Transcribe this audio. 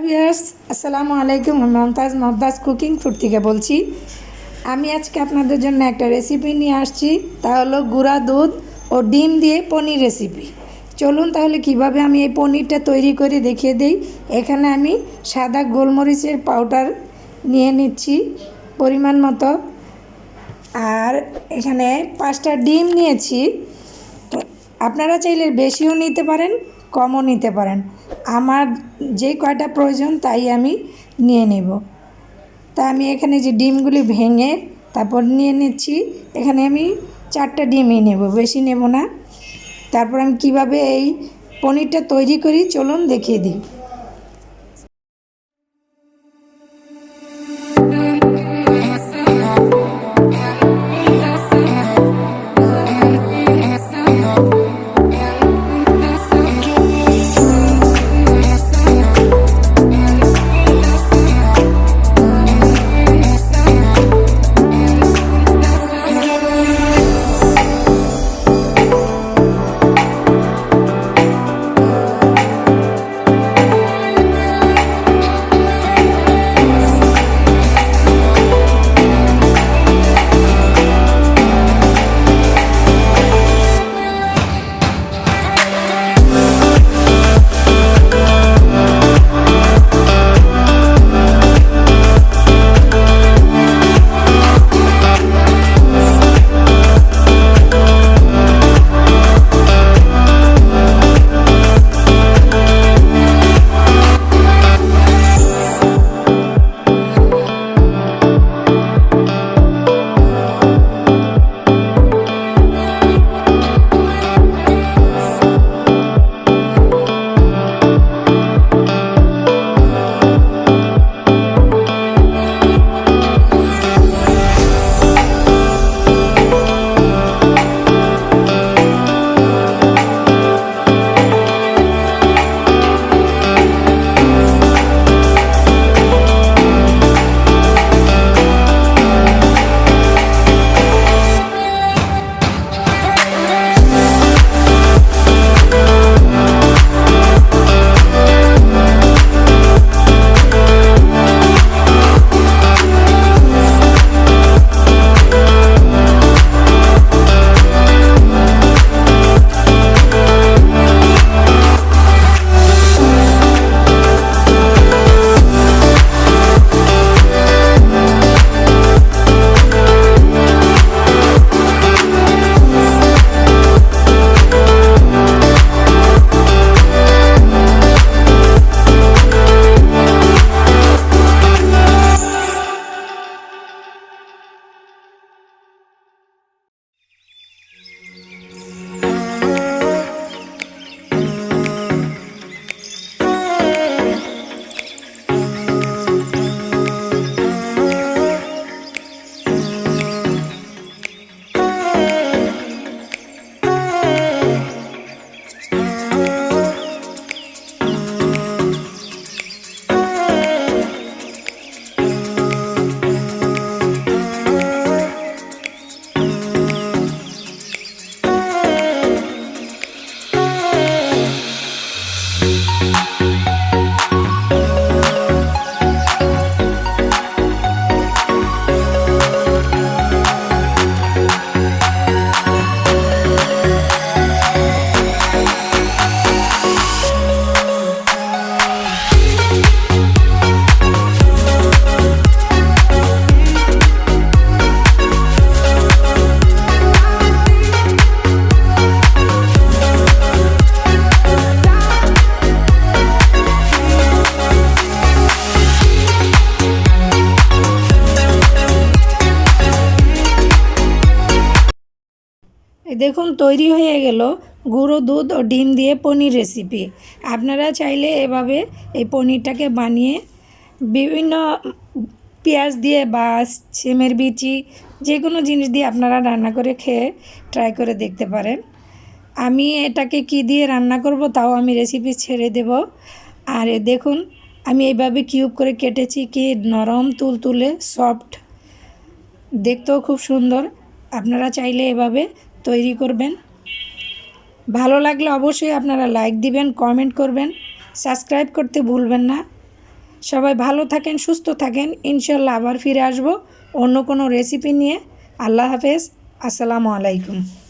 Viewers, আসসালামু আলাইকুম। Mumtaz cooking food থেকে বলছি। আমি আজকে আপনাদের জন্য একটা রেসিপি নিয়ে আসছি, তা হলো গুঁড়া দুধ ও ডিম দিয়ে পনির রেসিপি। চলুন তাহলে কিভাবে আমি এই পনিরটা তৈরি করে দেখিয়ে দিই। এখানে আমি সাদা গোলমরিচের পাউডার নিয়ে নিচ্ছি পরিমাণ মতো, আর এখানে 5টা ডিম নিয়েছি। আপনারা চাইলে বেশিও নিতে পারেন, কমও নিতে পারেন। আমার যে কয়টা প্রয়োজন তাই আমি নিয়ে নেব। তা আমি এখানে যে ডিমগুলি ভেঙে তারপর নিয়ে নিচ্ছি। এখানে আমি 4টা ডিমই নেব, বেশি নেব না। তারপর আমি কিভাবে এই পনিরটা তৈরি করি চলুন দেখিয়ে দিই। দেখুন তৈরি হয়ে গেল গুঁড়ো দুধ ও ডিম দিয়ে পনির রেসিপি। আপনারা চাইলে এভাবে এই পনিরটাকে বানিয়ে বিভিন্ন পেঁয়াজ দিয়ে বা সিমের বিচি যে কোনো জিনিস দিয়ে আপনারা রান্না করে খেয়ে ট্রাই করে দেখতে পারেন। আমি এটাকে কি দিয়ে রান্না করব তাও আমি রেসিপি ছেড়ে দেব। আর দেখুন আমি এইভাবে কিউব করে কেটেছি, কি নরম তুলতুলে সফট, দেখতেও খুব সুন্দর। আপনারা চাইলে এভাবে তৈরি করবেন। ভালো লাগলে অবশ্যই আপনারা লাইক দিবেন, কমেন্ট করবেন, সাবস্ক্রাইব করতে ভুলবেন না। সবাই ভালো থাকেন, সুস্থ থাকেন। ইনশাল্লাহ আবার ফিরে আসবো অন্য কোনো রেসিপি নিয়ে। আল্লাহ হাফেজ। আসসালামু আলাইকুম।